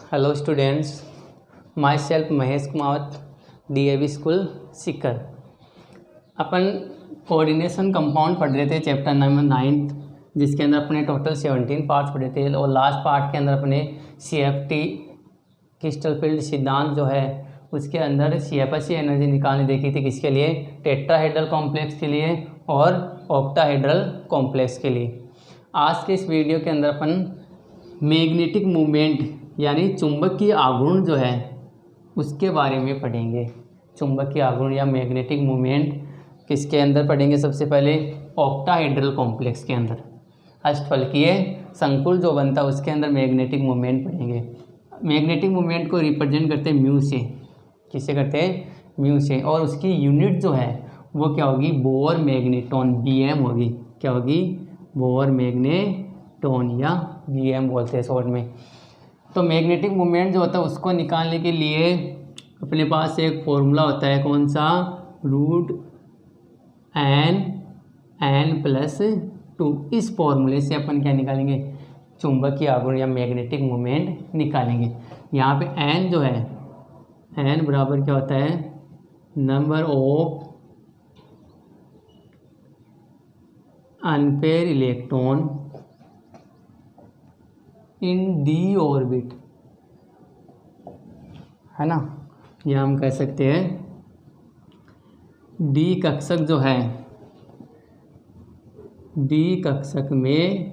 Hello students, my self Mahesh Kumawat, DAV school Sikar. Upon coordination compound पढ़ रहे थे चैप्टर नंबर 9, जिसके अंदर अपने टोटल 17 पार्ट्स पढ़े थे और लास्ट पार्ट के अंदर अपने CFT क्रिस्टल फील्ड सिद्धांत जो है उसके अंदर CFS एनर्जी निकालने देखी थी। किसके लिए? टेट्राहेड्रल कॉम्प्लेक्स के लिए और ऑक्टाहेड्रल कॉम्प्लेक्स के लिए। आज के इस वीडियो के अंदर अपन मैग्नेटिक मूवमेंट यानी चुंबकीय आघूर्ण जो है उसके बारे में पढ़ेंगे। चुंबकीय आघूर्ण या मैग्नेटिक मूवमेंट किसके अंदर पढ़ेंगे? सबसे पहले ऑक्टाहेड्रल कॉम्प्लेक्स के अंदर अष्टफलकीय संकुल जो बनता है उसके अंदर मैग्नेटिक मूवमेंट पढ़ेंगे। मैग्नेटिक मूवमेंट को रिप्रेजेंट करते हैं म्यू से। किससे करते हैं? म्यू से। और उसकी यूनिट जो है वो क्या होगी? बोर मैग्नेटॉन, BM होगी। क्या होगी? बोर मैग्नेटॉन या BM बोलते हैं शॉर्ट में। तो मैग्नेटिक मूवमेंट जो होता है उसको निकालने के लिए अपने पास एक फॉर्मूला होता है। कौन सा? √n+2। इस फॉर्मूले से अपन क्या निकालेंगे? चुंबकीय आघूर्ण या मैग्नेटिक मूवमेंट निकालेंगे। यहाँ पे n जो है, n बराबर क्या होता है? Number of unpaired electron in d orbit, है ना। या हम कह सकते हैं d कक्षक जो है, d कक्षक में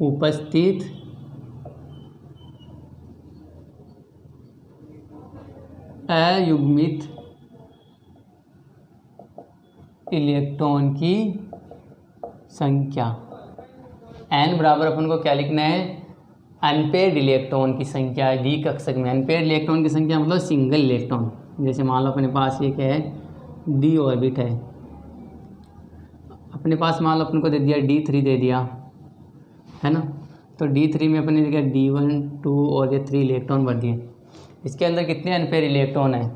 उपस्थित अयुग्मित इलेक्ट्रॉन की संख्या। n बराबर अपन को क्या लिखना है? अनपेयर्ड इलेक्ट्रॉन की संख्या है d कक्षक में। अनपेयर्ड इलेक्ट्रॉन की संख्या मतलब सिंगल इलेक्ट्रॉन। जैसे मान लो अपने पास ये क्या है? d ऑर्बिट है। अपने पास मान लो अपन को दे दिया D3 दे दिया, है ना। तो D3 में अपने लिखा D1, 2 और ये 3 इलेक्ट्रॉन भर दिए। इसके अंदर कितने अनपेयर इलेक्ट्रॉन है?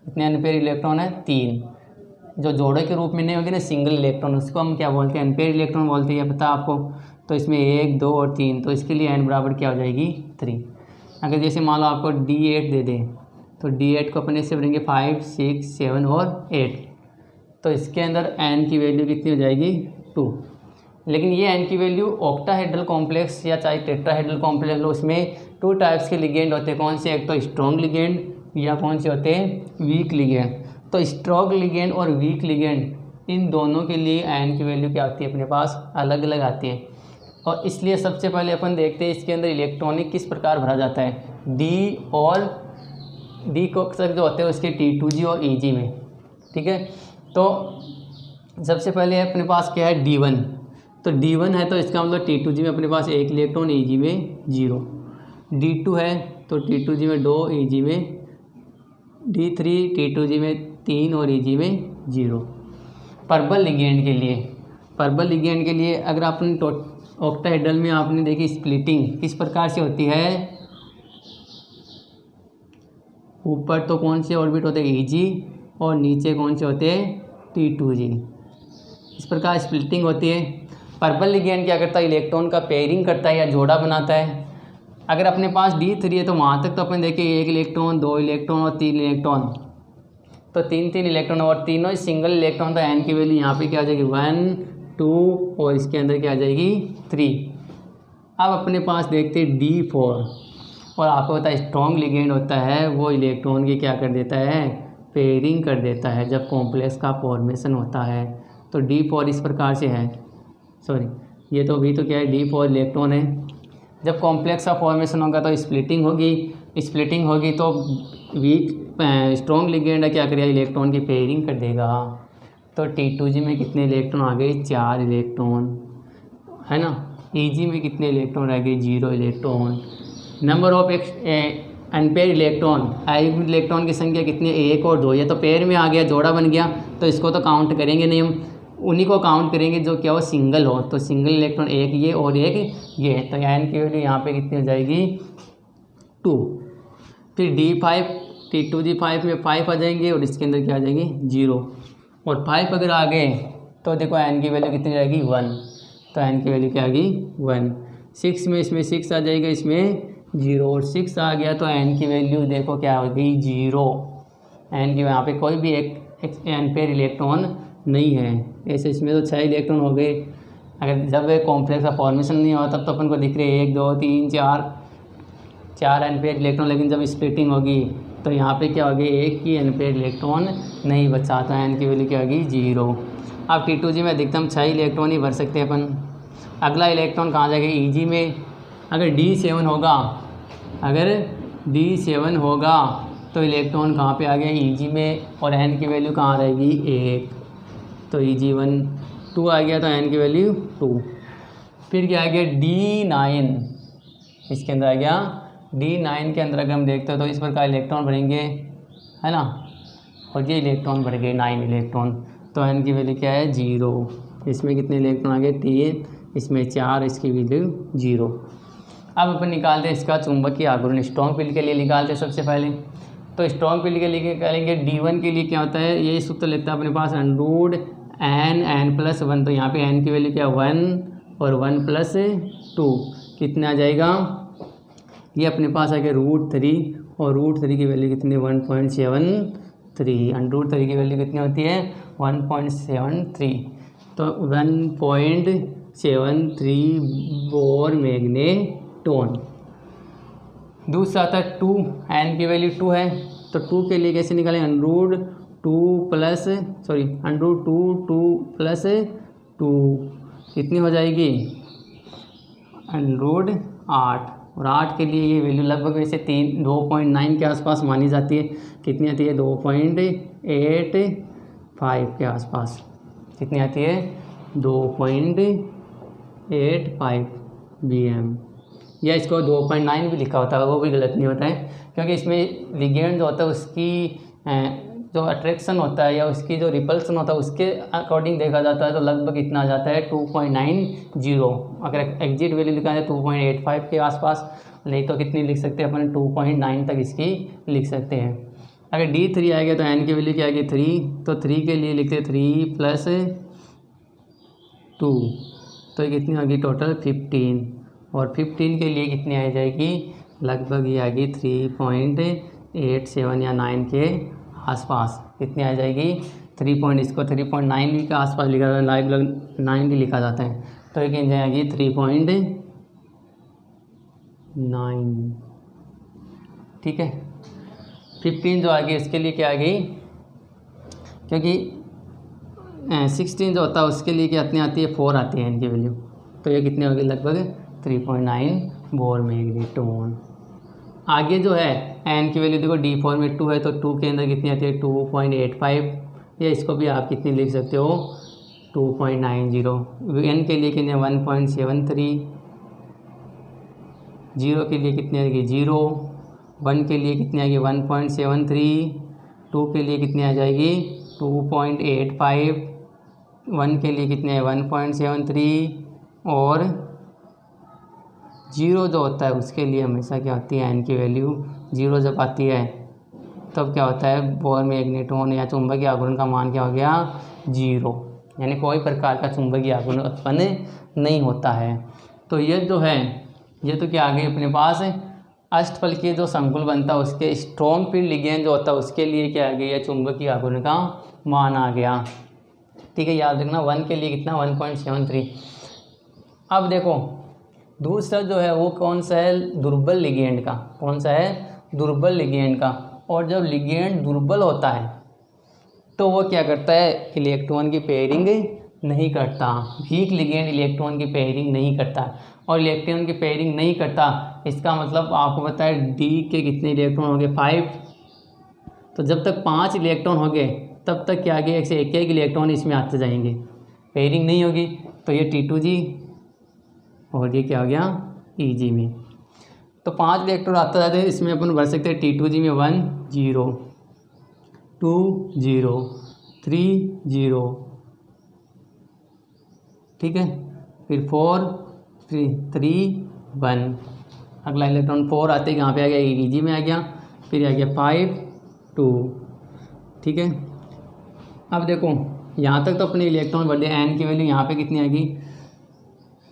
कितने अनपेयर इलेक्ट्रॉन है? 3। जो जोड़े के रूप में नहीं होगी ना, सिंगल इलेक्ट्रॉन, उसको हम क्या बोलते हैं? अनपेयर इलेक्ट्रॉन बोलते हैं। पता आपको? तो इसमें 1, 2 और 3, तो इसके लिए n बराबर क्या हो जाएगी? 3। अगर जैसे मान लो आपको D8 दे दें तो D8 को अपने से भरेंगे 5, 6, 7 और 8। तो इसके अंदर n की वैल्यू कितनी हो जाएगी? 2। लेकिन ये n की वैल्यू ऑक्टाहेड्रल कॉम्प्लेक्स या चाहे टेट्राहेड्रल कॉम्प्लेक्स लो, उसमें 2 टाइप्स के लिगेंड होते हैं। कौन से? एक तो स्ट्रॉन्ग लिगेंड या कौन से होते हैं? Week ligand. तो स्ट्रॉन्ग लिगेंड और वीक लिगेंड इन दोनों के लिए n की वैल्यू क्या आती है? अपने पास अलग अलग आती है। और इसलिए सबसे पहले अपन देखते हैं इसके अंदर इलेक्ट्रॉनिक किस प्रकार भरा जाता है। D और D कक्षक जो होते हैं उसके T2G और EG में, ठीक है। तो सबसे पहले अपने पास क्या है? D1। तो D1 है तो इसका मतलब T2G में अपने पास 1 इलेक्ट्रॉन, EG में 0। D2 है तो T2G में 2, EG में D3, T2G में 3 और EG में 0। पर्बल लिगेंड के लिए अगर आपने ऑक्टाहेड्रल में आपने देखी स्प्लिटिंग किस प्रकार से होती है। ऊपर तो कौन से ऑर्बिट होते हैं? EG, और नीचे कौन से होते हैं? T2G। इस प्रकार स्प्लिटिंग होती है। पर्बल लिगेंड क्या करता है? इलेक्ट्रॉन का पेयरिंग करता है या जोड़ा बनाता है। अगर अपने पास D3 है तो वहाँ तक तो अपन देखिए 1 इलेक्ट्रॉन, 2 इलेक्ट्रॉन और 3 इलेक्ट्रॉन, तो 3 इलेक्ट्रॉन और तीनों ही सिंगल इलेक्ट्रॉन। तो n की वैल्यू यहाँ पे क्या आ जाएगी? 1, 2 और इसके अंदर क्या आ जाएगी? 3। अब अपने पास देखते हैं D4। और आपको पता है स्ट्रॉन्ग लिगेंड होता है वो इलेक्ट्रॉन की क्या कर देता है? पेयरिंग कर देता है जब कॉम्प्लेक्स का फॉर्मेशन होता है। तो D4 इस प्रकार से है। सॉरी, ये तो भी तो क्या है? D4 इलेक्ट्रॉन है। जब कॉम्प्लेक्स का फॉर्मेशन होगा तो स्प्लिटिंग होगी तो वीक स्ट्रॉन्ग लिगेंड क्या करेगा? इलेक्ट्रॉन की पेयरिंग कर देगा। तो T2G में कितने इलेक्ट्रॉन आ गए? 4 इलेक्ट्रॉन, है ना। EG में कितने इलेक्ट्रॉन रह गए? 0 electron. Number of unpaired electron की संख्या कितनी? 1 और 2। ये तो पेयर में आ गया, जोड़ा बन गया, तो इसको तो काउंट करेंगे नहीं हम, उन्हीं को काउंट करेंगे जो क्या हो? सिंगल हो। तो सिंगल इलेक्ट्रॉन एक ये और एक ये। तो n की वैल्यू यहाँ पे कितनी हो जाएगी? 2। फिर D5, T2G5 में 5 आ जाएंगे और इसके अंदर क्या आ जाएंगे? 0। और 5 अगर आ गए तो देखो n की वैल्यू कितनी रहेगी? 1। तो n की वैल्यू क्या आ गई? 1। 6 में इसमें 6 आ जाएगा, इसमें 0 और 6 आ गया तो n की वैल्यू देखो क्या हो गई 0। n की यहाँ पे कोई भी एक एम्पेयर इलेक्ट्रॉन नहीं है। ऐसे इसमें तो 6 इलेक्ट्रॉन हो गए। अगर जब एक कॉम्प्लेक्स का फॉर्मेशन नहीं हुआ तब तो अपन को दिख रहे 1 2 3 4 एम्पेयर इलेक्ट्रॉन, लेकिन जब स्प्लिटिंग होगी तो यहाँ पे क्या होगी, एक ही एम्पेयर इलेक्ट्रॉन नहीं बचा, तो n की वैल्यू क्या होगी 0। अब T2G में अधिकतम 6 इलेक्ट्रॉन ही भर सकते हैं अपन। अगला इलेक्ट्रॉन कहाँ जाएगा, EG में। अगर D7 होगा तो इलेक्ट्रॉन कहाँ पे आ गया, EG में, और n की वैल्यू कहाँ रहेगी 1, तो EG1 2 आ गया, तो n की वैल्यू 2। फिर क्या आ गया D9, इसके अंदर आ गया D9 के अंदर अगर हम देखते हो तो इस प्रकार इलेक्ट्रॉन भरेंगे, है ना, और ये इलेक्ट्रॉन भर गए 9 इलेक्ट्रॉन, तो n की वैल्यू क्या है 0। इसमें कितने इलेक्ट्रॉन आ गए 3, इसमें 4, इसकी वैल्यू 0। अब अपन निकालते हैं इसका चुंबकीय आघूर्ण। स्ट्रॉन्ग फील्ड के लिए निकालते हैं सबसे पहले। तो स्ट्रॉन्ग फील्ड के लिए निकालेंगे D1 के लिए क्या होता है, ये सूत्र लेता है अपने पास √n+1, तो यहाँ पे n की वैल्यू क्या 1 और 1 + 2 कितना आ जाएगा, ये अपने पास आ गया √3, और √3 की वैल्यू कितनी 1.73, √3 की वैल्यू कितनी होती है 1.73, तो 1.73 बोर मैग्नेटॉन। दूसरा आता है 2, n की वैल्यू 2 है, तो 2 के लिए कैसे निकालें, √2 + 2 कितनी हो जाएगी √8, और 8 के लिए ये वैल्यू लगभग वैसे 2.9 के आसपास मानी जाती है। कितनी आती है 2.85 के आसपास, कितनी आती है 2.85 bm, या इसको 2.9 भी लिखा होता है, वो भी गलत नहीं होता है, क्योंकि इसमें लिगेंड जो होता है उसकी जो अट्रैक्शन होता है या उसकी जो रिपल्सन होता है उसके अकॉर्डिंग देखा जाता है, तो लगभग इतना आ जाता है 2.90। अगर एग्जिट वैल्यू लिखा है 2.85 के आसपास, नहीं तो कितनी लिख सकते हैं अपन 2.9 तक इसकी लिख सकते हैं। अगर D3 आएगा तो n की वैल्यू क्या आएगी 3, तो 3 के लिए लिखते 3 + 2, तो ये कितनी होगी टोटल 15, और 15 के लिए कितनी आ जाएगी, लगभग ये आएगी 3.87 या 9 के आसपास, कितनी आ जाएगी इसको 3.9 भी के आसपास लिखा जाता है, लगभग 9 भी लिखा जाता है, तो ये कितनी आएगी 3.9, ठीक है। 15 जो आ गई इसके लिए क्या आ गई, क्योंकि 16 जो होता है उसके लिए कितनी आती है 4 आती है इनकी वैल्यू, तो ये कितनी होगी लगभग 3.9 बोर मैग्नेटॉन। आगे जो है n की वैल्यू देखो D4 में 2 है, तो 2 के अंदर कितनी आती है 2.85, या इसको भी आप कितनी लिख सकते हो 2.90। n के लिए कितने 1.73, 0 के लिए कितनी आएगी 0, 1 के लिए कितनी आएगी 1.73, 2 के लिए कितनी आ जाएगी 2.85, 1 के लिए कितने 1.73, और 0 जो होता है उसके लिए हमेशा क्या होती है n की वैल्यू 0 जब आती है तब क्या होता है बोर मैग्नेटॉन या चुंबकीय आघूर्ण का मान क्या हो गया 0, यानी कोई प्रकार का चुंबकीय आघूर्ण उत्पन्न नहीं होता है। तो ये जो है ये तो क्या आ गई अपने पास अष्टफल के जो संकुल बनता है उसके स्ट्रॉन्ग फील्ड लिगेंड जो होता है उसके लिए क्या आ गया चुंबकीय आघूर्ण का मान आ गया, ठीक है। याद रखना 1 के लिए कितना 1.73। अब देखो दूसरा जो है वो कौन सा है दुर्बल लिगेंड का, कौन सा है दुर्बल लिगेंड का। और जब लिगेंड दुर्बल होता है तो वो क्या करता है इलेक्ट्रॉन की पेयरिंग नहीं करता, वीक लिगेंड इलेक्ट्रॉन की पेयरिंग नहीं करता, और इलेक्ट्रॉन की पेयरिंग नहीं करता इसका मतलब आपको पता है डी के कितने इलेक्ट्रॉन हो गए 5, तो जब तक 5 इलेक्ट्रॉन हो गए तब तक क्या आगे एक इलेक्ट्रॉन इसमें आते जाएंगे, पेयरिंग नहीं होगी तो ये T2G और ये क्या हो गया EG में, तो 5 इलेक्ट्रॉन आते जाते हैं इसमें अपन भर सकते हैं T2G में 1 0 2 0 3 0, ठीक है, फिर 4 3 1, अगला इलेक्ट्रॉन 4 आते ही कहाँ पे आ गया EG में आ गया, फिर आ गया 5 2, ठीक है। अब देखो यहाँ तक तो अपने इलेक्ट्रॉन बढ़े, n की वैल्यू यहाँ पे कितनी आएगी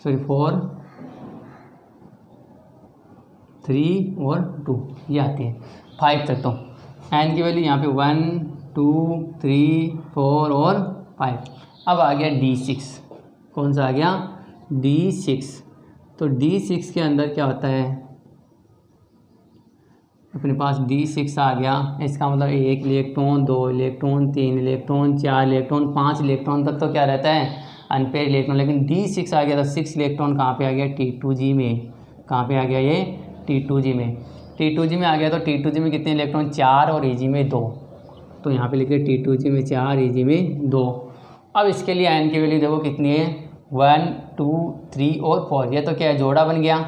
4 3 और 2 ये आती है 5 तक। तो एन की वैल्यू यहाँ पे 1 2 3 4 और 5। अब आ गया D6। कौन सा आ गया? D6। तो D6 के अंदर क्या होता है? अपने पास D6 आ गया। इसका मतलब 1 electron 2 electron 3 electron 4 electron 5 electron तक तो क्या रहता है? Unpaired electron. लेकिन D6 आ गया तो 6 इलेक्ट्रॉन कहाँ पे आ गया? T2G में। कहाँ पे आ गया ये? T2G में। T2G में आ गया तो T2G में कितने इलेक्ट्रॉन? 4 और Eg में 2। तो यहाँ पे लिखिए T2G में 4 Eg में 2। अब इसके लिए आयन की वैल्यू देखो कितनी है? 1 2 3 और 4। ये तो क्या है? जोड़ा बन गया।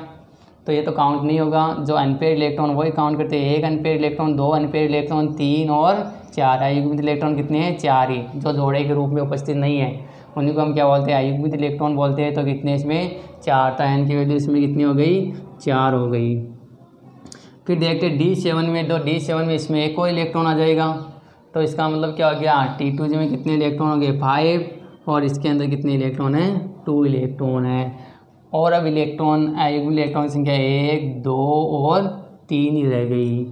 तो ये तो काउंट नहीं होगा। जो अनपेयर इलेक्ट्रॉन वही काउंट करते हैं। 1 अनपेयर इलेक्ट्रॉन 2 अनपेयर इलेक्ट्रॉन 3 और 4। अयुग्मित इलेक्ट्रॉन कितने हैं? 4 ही। जो जोड़े के रूप में उपस्थित नहीं है उन्हीं को हम क्या बोलते हैं? अयुग्मित इलेक्ट्रॉन बोलते हैं। तो कितने इसमें? 4। तो आयन की वैल्यू इसमें कितनी हो गई? 4 हो गई। फिर देखते हैं D7 में। तो D7 में इसमें एक और इलेक्ट्रॉन आ जाएगा। तो इसका मतलब क्या हो गया? T2G में कितने इलेक्ट्रॉन हो गए? 5 और इसके अंदर कितने इलेक्ट्रॉन हैं? 2 इलेक्ट्रॉन है। और अब इलेक्ट्रॉन इलेक्ट्रॉन की संख्या 1 2 और 3 ही रह गई।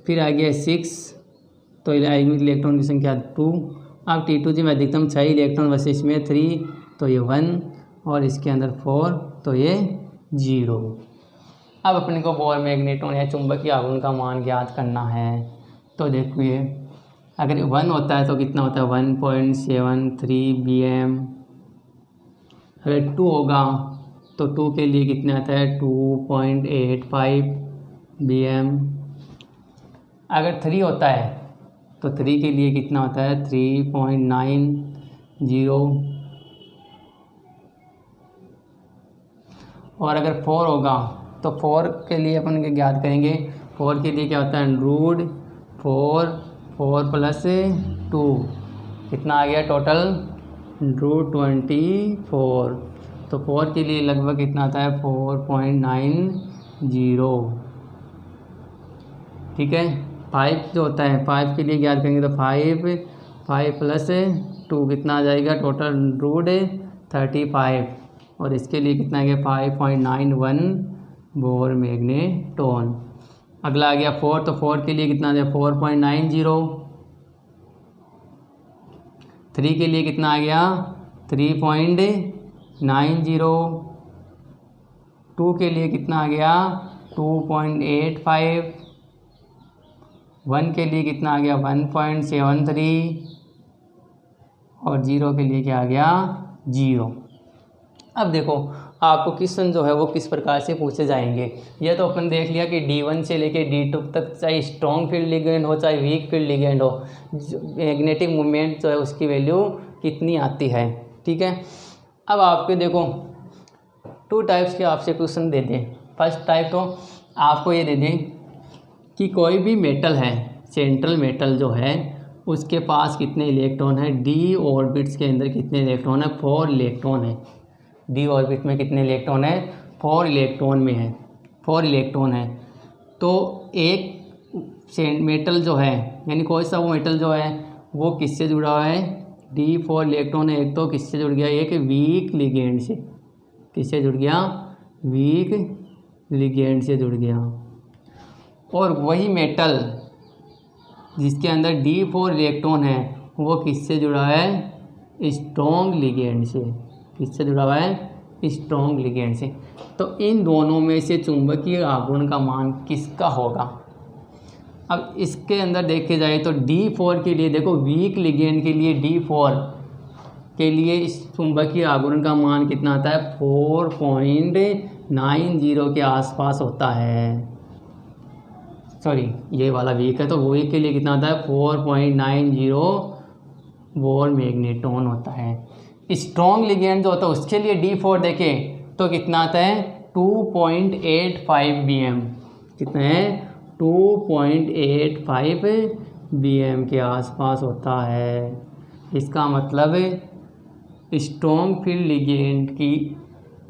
फिर आ गया 6। तो इलेक्ट्रॉन की संख्या 2। अब T2G में अधिकतम 6 इलेक्ट्रॉन वैसे इसमें 3 तो ये 1 और इसके अंदर 4 तो ये 0। अब अपने को बोर मैग्नेट्रॉन या चुंबकीय आघूर्ण का मान ज्ञात करना है। तो देखिए अगर 1 होता है तो कितना होता है? 1.73 bm। अगर 2 होगा तो 2 के लिए कितना आता है? 2.85 bm। अगर 3 होता है तो 3 के लिए कितना होता है? 3.90। और अगर 4 होगा तो 4 के लिए अपन ज्ञात करेंगे। 4 के लिए क्या होता है? √4 4 + 2 कितना आ गया टोटल? √24। तो 4 के लिए लगभग कितना आता है? 4.90। ठीक है। 5 जो होता है 5 के लिए ज्ञात करेंगे तो 5 + 2 कितना आ जाएगा? टोटल √35। और इसके लिए कितना आ गया? 5.91 बोर मैग्नेट्रॉन। अगला आ गया 4। तो 4 के लिए कितना आ गया? 4.90। 3 के लिए कितना आ गया? 3.90। 2 के लिए कितना आ गया? 2.85। 1 के लिए कितना आ गया? 1.73। और 0 के लिए क्या आ गया? 0। अब देखो आपको क्वेश्चन जो है वो किस प्रकार से पूछे जाएंगे। ये तो अपन देख लिया कि D1 से लेके D2 तक चाहे स्ट्रॉन्ग फील्ड लिगेंड हो चाहे वीक फील्ड लिगेंड हो, मैग्नेटिक मोमेंट जो है उसकी वैल्यू कितनी आती है। ठीक है। अब आपके देखो 2 टाइप्स के आपसे क्वेश्चन दे दें। फर्स्ट टाइप तो आपको ये दे दें कि कोई भी मेटल है, सेंट्रल मेटल जो है उसके पास कितने इलेक्ट्रॉन है? D ऑर्बिट्स के अंदर कितने इलेक्ट्रॉन है? 4 इलेक्ट्रॉन है। D ऑर्बिट में कितने इलेक्ट्रॉन है? 4 इलेक्ट्रॉन में है। 4 इलेक्ट्रॉन है। तो एक मेटल जो है यानी कोई सा वो मेटल जो है वो किससे जुड़ा हुआ है? D4 इलेक्ट्रॉन है एक। तो किससे जुड़ गया? एक वीक लिगेंड से। किससे जुड़ गया? वीक लिगेंड से जुड़ गया। और वही मेटल जिसके अंदर D4 इलेक्ट्रॉन है वो किससे जुड़ा है? स्ट्रॉन्ग लिगेंड से। किससे जुड़ा हुआ है? स्ट्रॉन्ग लिगेंड से। तो इन दोनों में से चुंबकीय आघूर्ण का मान किसका होगा? अब इसके अंदर देखे जाए तो D4 के लिए देखो, वीक लिगेंड के लिए D4 के लिए इस चुंबकीय आघूर्ण का मान कितना आता है? 4.90 के आसपास होता है। सॉरी ये वाला वीक है तो वीक के लिए कितना आता है? 4.90 बोर मैग्नेट्रॉन होता है। स्ट्रॉन्ग लिगेंड जो होता है उसके लिए D4 देखें तो कितना आता है? 2.85 bm। कितना है? 2.85 bm के आसपास होता है। इसका मतलब स्ट्रॉन्ग फील्ड लिगेंड की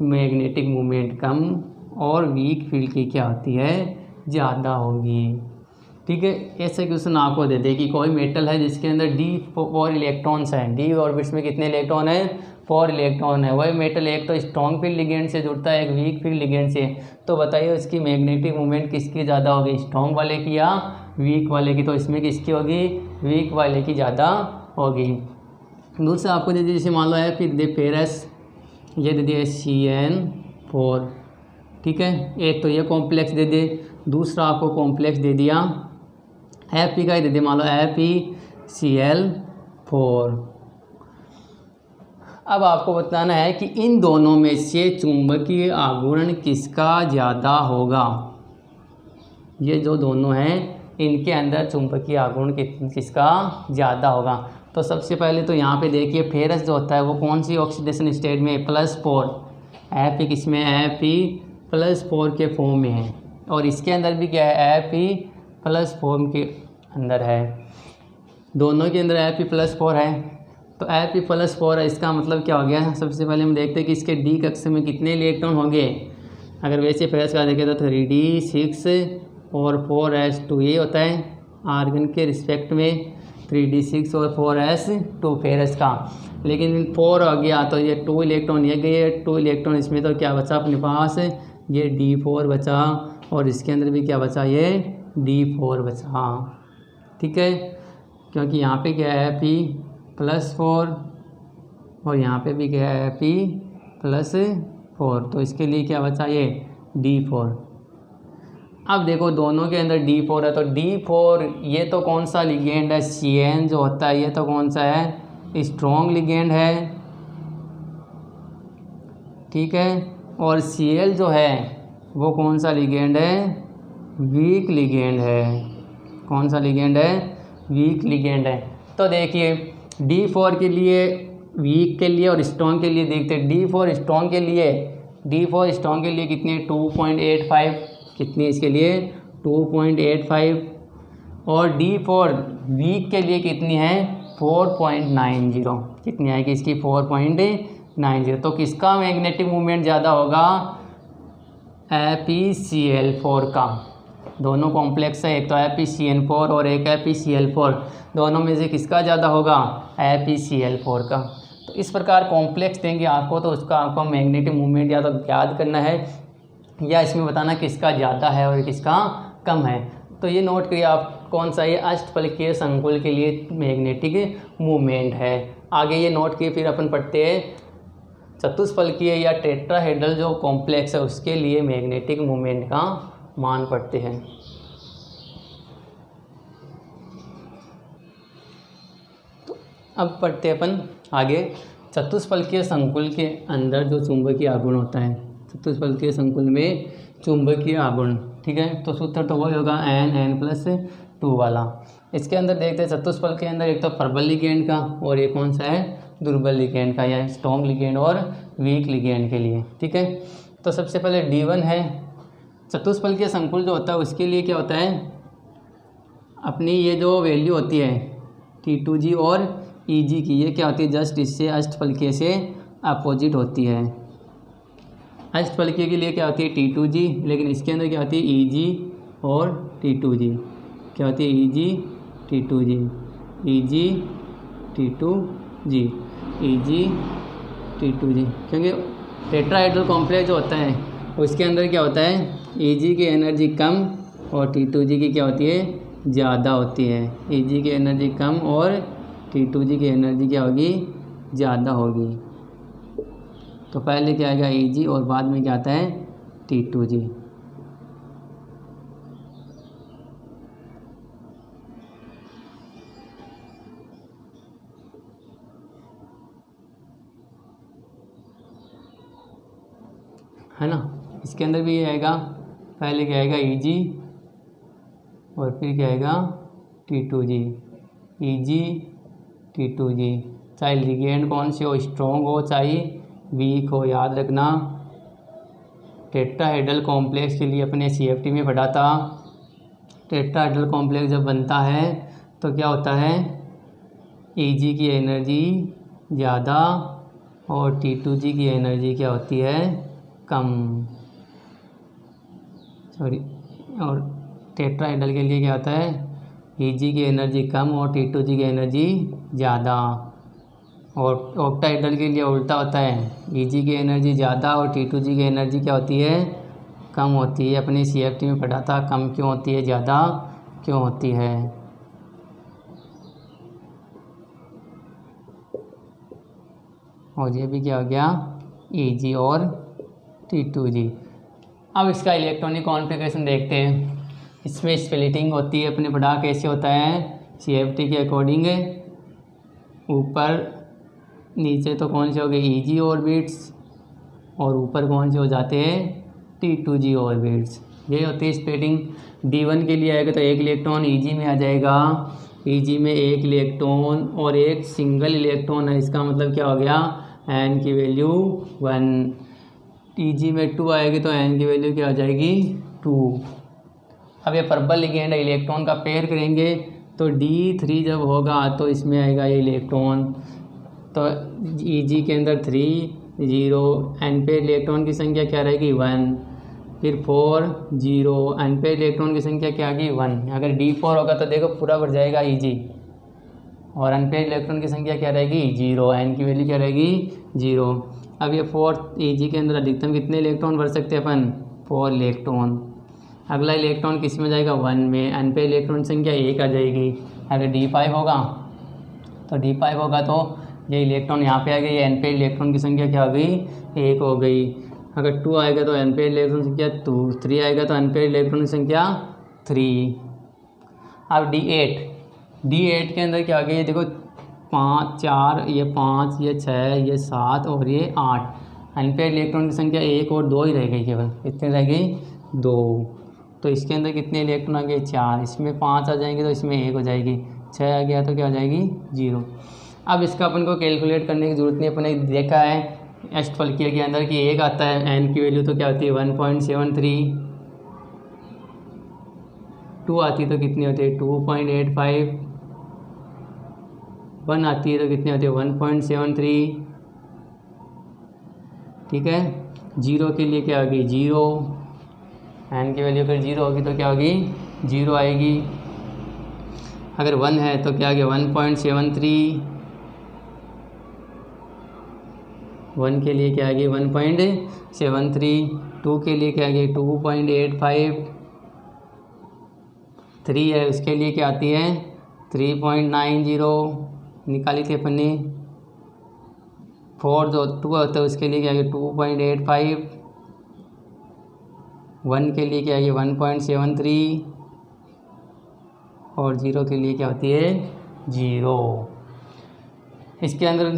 मैग्नेटिक मोमेंट कम और वीक फील्ड की क्या होती है? ज़्यादा होगी। ठीक है। ऐसे क्वेश्चन आपको दे दे कि कोई मेटल है जिसके अंदर d4 इलेक्ट्रॉन्स हैं, d ऑर्बिट्स में कितने इलेक्ट्रॉन है, 4 इलेक्ट्रॉन है। वही मेटल एक तो स्ट्रॉन्ग फील्ड लिगेंड से जुड़ता है, एक वीक फील्ड लिगेंड से। तो बताइए उसकी मैग्नेटिक मूवमेंट किसकी ज़्यादा होगी, स्ट्रॉन्ग वाले की या वीक वाले की। तो इसमें किसकी होगी, वीक वाले की ज़्यादा होगी। दूसरा आपको दे दिए, जैसे मान लो है फिर दे फेरस, ये दे दिया CN4, ठीक है। एक तो ये कॉम्प्लेक्स दे दे, दूसरा आपको कॉम्प्लेक्स दे दिया Fe का ही दे दे, मान लो FeCl4। अब आपको बताना है कि इन दोनों में से चुंबकीय आघूर्ण किसका ज़्यादा होगा। ये जो दोनों हैं इनके अंदर चुंबकीय आघूर्ण किसका ज़्यादा होगा। तो सबसे पहले तो यहाँ पे देखिए फेरस जो होता है वो कौन सी ऑक्सीडेशन स्टेट में, +4। Fe किसमें, Fe+4 के फॉर्म में है, और इसके अंदर भी क्या है, Fe+4 के अंदर है। दोनों के अंदर Fe+4 है। तो Fe+4 है, इसका मतलब क्या हो गया। सबसे पहले हम देखते हैं कि इसके D कक्ष में कितने इलेक्ट्रॉन होंगे। अगर वैसे फेरस का देखें तो 3D 6 और 4s2 ये होता है आर्गन के रिस्पेक्ट में, 3D 6 और 4s2 फेरस का। लेकिन 4 हो गया तो ये 2 इलेक्ट्रॉन ये गए, 2 इलेक्ट्रॉन इसमें, तो क्या बचा अपने पास, ये D4 बचा, और इसके अंदर भी क्या बचा, ये D4 बचा, ठीक है। क्योंकि यहाँ पे क्या है Fe+4 और यहाँ पे भी क्या है Fe+4, तो इसके लिए क्या बचा, ये D4। अब देखो दोनों के अंदर D4 है, तो D4 ये तो कौन सा लिगेंड है, CN जो होता है ये तो कौन सा है, स्ट्रॉन्ग लिगेंड है, ठीक है। और Cl जो है वो कौन सा लिगेंड है, वीक लिगेंड है। कौन सा लिगेंड है, वीक लिगेंड है। तो देखिए D4 के लिए, वीक के लिए और स्ट्रॉन्ग के लिए देखते हैं। D4 स्ट्रॉन्ग के लिए कितने, 2.85, कितनी इसके लिए 2.85, और D4 वीक के लिए कितनी है 4.90, कितनी आएगी इसकी 4.90। तो किसका मैग्नेटिक मूवमेंट ज़्यादा होगा, FeCl4 का। दोनों कॉम्प्लेक्स है, एक तो FeCN4 और एक FeCl4, दोनों में से किसका ज़्यादा होगा, FeCl4 का। तो इस प्रकार कॉम्प्लेक्स देंगे आपको, तो उसका आपको मैग्नेटिक मूवमेंट या तो याद करना है या इसमें बताना किसका ज़्यादा है और किसका कम है। तो ये नोट करिए आप, कौन सा ये अष्टफलकीय संकुल के लिए मैग्नेटिक मूवमेंट है। आगे ये नोट किए, फिर अपन पढ़ते हैं चतुष्फलकीय या टेट्राहेड्रल जो कॉम्प्लेक्स है उसके लिए मैग्नेटिक मूवमेंट का मान पढ़ते हैं। तो अब पढ़ते हैं अपन आगे चतुष्फलकीय संकुल के अंदर जो चुंबकीय आघूर्ण होता है, चतुष्फलकीय संकुल में चुंबकीय आघूर्ण, ठीक है। तो सूत्र तो वही होगा N+2 वाला। इसके अंदर देखते हैं चतुष्फलक के अंदर एक तो प्रबल लिगेंड का और एक कौन सा है दुर्बल लिगेंड का, या स्ट्रॉन्ग लिगेंड और वीक लिगेंड के लिए, ठीक है। तो सबसे पहले D1 है, चतुष्फलकीय संकुल जो होता है उसके लिए क्या होता है, अपनी ये जो वैल्यू होती है T2G और EG की, ये क्या होती है जस्ट इससे अष्टफलकीय से अपोजिट होती है। अष्टफलकीय के लिए क्या होती है T2G, लेकिन इसके अंदर क्या होती है EG और T2G, क्या होती है EG T2G, EG T2G, EG T2G, क्योंकि टेट्राहेड्रल कॉम्प्लेक्स जो होता है उसके अंदर क्या होता है EG की एनर्जी कम और T2G की क्या होती है ज़्यादा होती है। EG की एनर्जी कम और T2G की एनर्जी क्या होगी ज़्यादा होगी। तो पहले क्या आएगा EG और बाद में क्या आता है T2G। है ना, इसके अंदर भी ये आएगा, पहले क्या आएगा EG और फिर क्या आएगा T2G, EG T2G, चाहे लिगेंड कौन सी हो, स्ट्रॉन्ग हो चाहे वीक हो। याद रखना टेट्राहेड्रल कॉम्प्लेक्स के लिए अपने CFT में पढ़ा था, टेट्राहेड्रल कॉम्प्लेक्स जब बनता है तो क्या होता है EG की एनर्जी ज़्यादा और T2G की एनर्जी क्या होती है कम, सॉरी, और टेट्राहेड्रल के लिए क्या होता है, Eg की एनर्जी कम और T2G की एनर्जी ज़्यादा। और ऑक्टाहेड्रल के लिए उल्टा होता है, Eg की एनर्जी ज़्यादा और T2G की एनर्जी क्या होती है, कम होती है। अपने CFT में पढ़ा था, कम क्यों होती है, ज़्यादा क्यों होती है। और ये भी क्या हो गया, Eg और T2G। अब इसका इलेक्ट्रॉनिक कॉन्फ़िगरेशन देखते हैं। इसमें स्प्लिटिंग होती है, अपने पढ़ा कैसे होता है, CFT के अकॉर्डिंग ऊपर नीचे तो कौन से हो गए Eg ऑर्बिट्स और ऊपर कौन से हो जाते हैं T2G ऑर्बिट्स। ये होती है स्प्लिटिंग। D1 के लिए आएगा तो एक इलेक्ट्रॉन Eg में आ जाएगा, Eg में एक इलेक्ट्रॉन और एक सिंगल इलेक्ट्रॉन है, इसका मतलब क्या हो गया, n की वैल्यू 1। Eg में 2 आएगी तो n की वैल्यू क्या हो जाएगी 2। अब ये पर्पल लिगेंड है, इलेक्ट्रॉन का पेयर करेंगे तो D3 जब होगा तो इसमें आएगा ये इलेक्ट्रॉन, तो Eg के अंदर 3 0, n पे इलेक्ट्रॉन की संख्या क्या रहेगी 1, फिर 4 0, n पे इलेक्ट्रॉन की संख्या क्या आएगी 1। अगर D4 होगा तो देखो पूरा बढ़ जाएगा Eg, और n पे इलेक्ट्रॉन की संख्या क्या रहेगी 0, n की वैल्यू क्या रहेगी 0। अब ये 4 Eg के अंदर अधिकतम कितने इलेक्ट्रॉन भर सकते हैं अपन, 4 इलेक्ट्रॉन। अगला इलेक्ट्रॉन किस में जाएगा 1 में, n पे इलेक्ट्रॉन संख्या 1 आ जाएगी। अगर D5 होगा तो ये इलेक्ट्रॉन यहाँ पे आ गई, n पे इलेक्ट्रॉन की संख्या क्या हो गई 1 हो गई। अगर 2 आएगा तो n पे इलेक्ट्रॉन संख्या 2, 3 आएगा तो n पे इलेक्ट्रॉन की संख्या 3। अब D8 के अंदर क्या आ गया, ये देखो 5 4, ये 5, ये 6, ये 7 और ये 8। n पे इलेक्ट्रॉन की संख्या 1 और 2 ही रह गई, केवल कितनी रह गई 2। तो इसके अंदर कितने इलेक्ट्रॉन आ गए 4, इसमें 5 आ जाएंगे तो इसमें 1 हो जाएगी, 6 आ गया तो क्या हो जाएगी 0। अब इसका अपन को कैलकुलेट करने की ज़रूरत नहीं, अपन ने देखा है अष्टफलकीय के अंदर कि 1 आता है, n की वैल्यू तो क्या होती है 1.73, 2 आती है तो कितनी होती है 2.85, 1 आती है तो कितनी होती है 1.73, ठीक है। 0 के लिए क्या होगी 0, n की वैल्यू अगर 0 होगी तो क्या होगी 0 आएगी। अगर 1 है तो क्या आ गया 1.73, 1 के लिए क्या आ गई 1.73, 2 के लिए क्या आ गई 2.85, 3 है उसके लिए क्या आती है 3.90 निकाली थी अपन ने। 4 जो 2 होता है उसके लिए क्या आ गया 2.85, 1 के लिए क्या आ गया 1.73 और 0 के लिए क्या होती है 0। इसके अंदर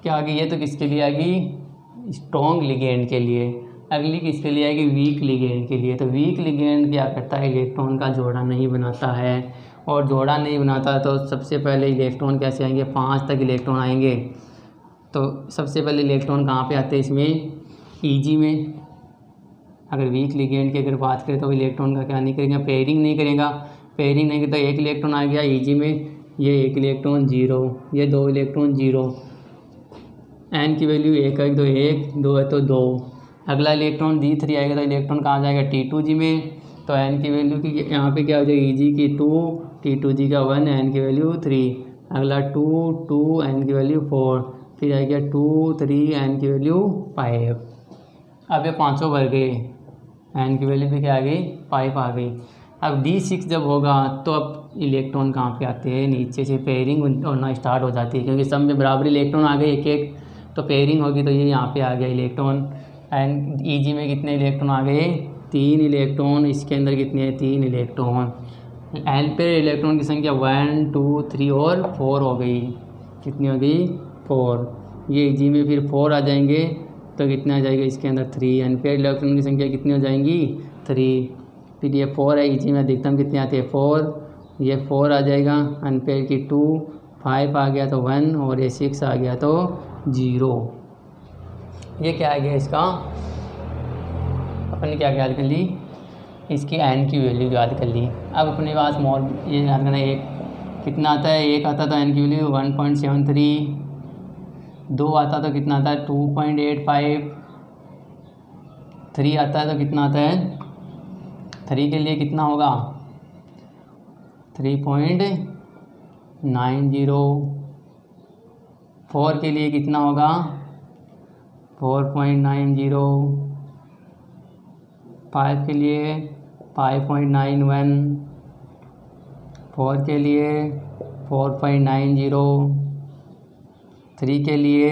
क्या आ गई है तो किसके लिए आएगी स्ट्रॉन्ग लिगेंड के लिए, अगली किसके लिए आएगी वीक लिगेंड के लिए। तो वीक लिगेंड क्या करता है इलेक्ट्रॉन का जोड़ा नहीं बनाता है, और जोड़ा नहीं बनाता तो सबसे पहले इलेक्ट्रॉन कैसे आएंगे 5 तक इलेक्ट्रॉन आएंगे। तो सबसे पहले इलेक्ट्रॉन कहाँ पे आते हैं इसमें Eg में। अगर वीक लिगेंड की अगर बात करें तो इलेक्ट्रॉन का क्या नहीं करेगा पेयरिंग नहीं करेगा, पेयरिंग नहीं तो एक इलेक्ट्रॉन आ गया Eg में, ये एक इलेक्ट्रॉन 0, ये 2 इलेक्ट्रॉन 0, n की वैल्यू 1 है तो 1, 2 है तो 2। अगला इलेक्ट्रॉन D3 आएगा तो इलेक्ट्रॉन कहाँ जाएगा T2G में, तो n की वैल्यू की यहाँ पे क्या हो जाएगी Eg की 2, T2G का 1, n की वैल्यू 3। अगला 2, 2, n की वैल्यू 4, फिर आ गया 2, 3, n की वैल्यू 5। अब ये पाँचों भर गए, n की वैल्यू भी क्या आ गई 5 आ गई। अब D6 जब होगा तो अब इलेक्ट्रॉन कहाँ पे आते हैं नीचे से पेयरिंग होना स्टार्ट हो जाती है, क्योंकि सब में बराबर इलेक्ट्रॉन आ गए एक एक, तो पेयरिंग होगी तो ये यहाँ पे आ गया इलेक्ट्रॉन। एंड Eg में कितने इलेक्ट्रॉन आ गए 3 इलेक्ट्रॉन, इसके अंदर कितने हैं 3 इलेक्ट्रॉन। n पे इलेक्ट्रॉन की संख्या 1, 2, 3 और 4 हो गई, कितनी हो गई 4। ये Eg में फिर 4 आ जाएंगे तो कितने आ जाएगा इसके अंदर 3, n पे इलेक्ट्रॉन की संख्या कितनी हो जाएंगी 3। फिर ये 4 है Eg में अधिकतम कितने आते हैं 4, ये 4 आ जाएगा, n पे की 2, 5 आ गया तो 1 और ये 6 आ गया तो 0। ये क्या आ गया इसका, अपन ने क्या याद कर ली इसकी n की वैल्यू याद कर ली। अब अपने पास मोल ये याद करना एक कितना आता है, 1 आता तो n की वैल्यू 1.73, 2 आता तो कितना आता है 2.85, 3 आता है तो कितना आता है 3 के लिए कितना होगा 3.90। 4 के लिए कितना होगा 4.90। 5 के लिए 5.91। 4 के लिए 4.90। 3 के लिए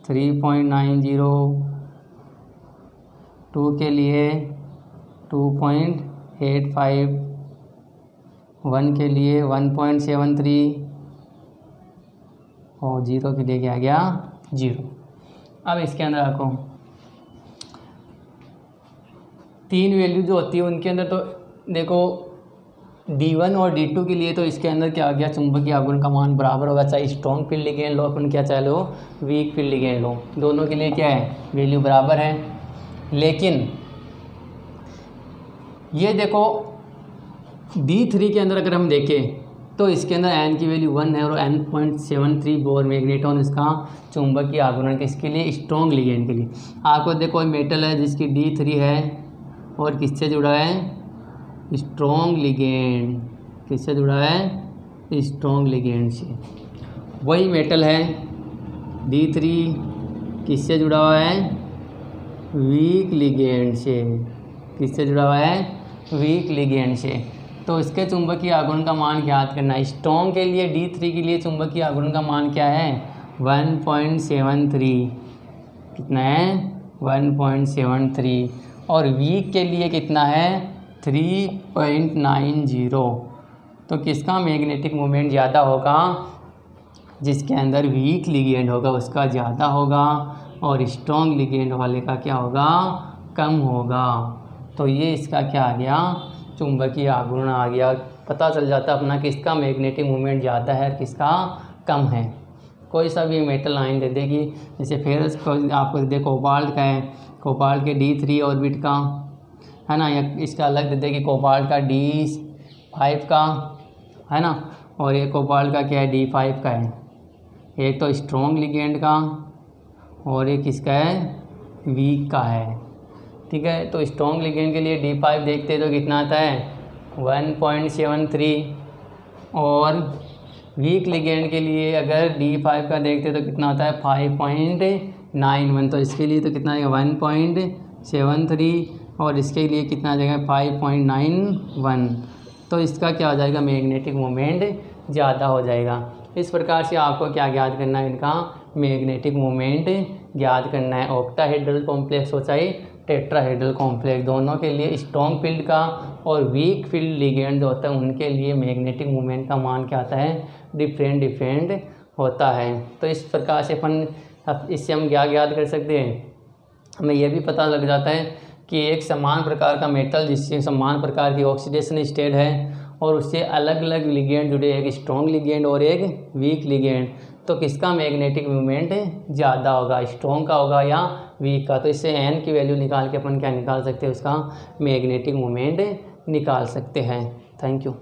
3.90। 2 के लिए 2.85। 1 के लिए 1.73 और 0 के लिए क्या गया 0। अब इसके अंदर रखो 3 वैल्यू जो होती है उनके अंदर, तो देखो D1 और D2 के लिए तो इसके अंदर क्या आ गया, चुंबकीय आघूर्ण का मान बराबर होगा, चाहे स्ट्रॉन्ग फील्ड लिगेंड लो अपन, क्या चाहे लो वीक फील्ड लिगेंड लो, दोनों के लिए क्या है वैल्यू बराबर है। लेकिन ये देखो D3 के अंदर अगर हम देखें तो इसके अंदर n की वैल्यू 1 है और n.73 बोर मैग्नेटॉन इसका चुंबकीय आघूर्ण किसके लिए स्ट्रॉन्ग लिगेंड के लिए। आपको देखो मेटल है जिसकी D3 है और किससे जुड़ा है स्ट्रॉन्ग लिगेंड, किससे जुड़ा है स्ट्रॉन्ग लिगेंड से। वही मेटल है D3 किससे जुड़ा हुआ है वीक लिगेंड से, किससे जुड़ा हुआ है वीक लिगेंड से। तो इसके चुंबकीय आघूर्ण का मान ज्ञात करना है। स्ट्रॉन्ग के लिए D3 के लिए चुंबकीय आघूर्ण का मान क्या है 1.73, कितना है 1.73, और वीक के लिए कितना है 3.90। तो किसका मैग्नेटिक मोमेंट ज़्यादा होगा, जिसके अंदर वीक लिगेंड होगा उसका ज़्यादा होगा और स्ट्रॉन्ग लिगेंड वाले का क्या होगा कम होगा। तो ये इसका क्या आ गया चुंबकीय आघूर्ण आ गया। पता चल जाता अपना किसका मैग्नेटिक मोमेंट ज़्यादा है और किसका कम है। कोई सा भी मेटल लाइन दे देगी, जैसे फेरस को आपको दे कोबाल्ट का है, कोबाल्ट के D3 ऑर्बिट का है ना, या इसका अलग दे देगी कोबाल्ट का D5 का है ना, और ये कोबाल्ट का क्या है D5 का है। एक तो स्ट्रॉन्ग लिगेंड का और एक किसका है वीक का है, ठीक है। तो स्ट्रॉन्ग लिगेंड के लिए D5 देखते हैं तो कितना आता है 1.73, और वीक लिगेंड के लिए अगर D5 का देखते हैं तो कितना आता है 5.91। तो इसके लिए तो कितना आएगा 1.73 और इसके लिए कितना आ जाएगा 5.91। तो इसका क्या हो जाएगा मैग्नेटिक मोमेंट ज़्यादा हो जाएगा। इस प्रकार से आपको क्या ज्ञात करना है, इनका मैग्नेटिक मोमेंट ज्ञात करना है। ऑक्टाहेड्रल कॉम्प्लेक्स हो चाहे टेट्राहेड्रल कॉम्प्लेक्स, दोनों के लिए स्ट्रॉन्ग फील्ड का और वीक फील्ड लिगेंड जो होता है उनके लिए मैग्नेटिक मोमेंट का मान क्या आता है डिफरेंट होता है। तो इस प्रकार से अपन इससे हम क्या ज्ञात कर सकते हैं, हमें यह भी पता लग जाता है कि एक समान प्रकार का मेटल जिससे समान प्रकार की ऑक्सीडेशन स्टेट है और उससे अलग अलग लिगेंड जुड़े, एक स्ट्रॉन्ग लिगेंड और एक वीक लिगेंड, तो किसका मैग्नेटिक मोमेंट ज़्यादा होगा, स्ट्रॉन्ग का होगा या वीक का। तो इससे n की वैल्यू निकाल के अपन क्या निकाल सकते हैं, उसका मैग्नेटिक मोमेंट निकाल सकते हैं। Thank you.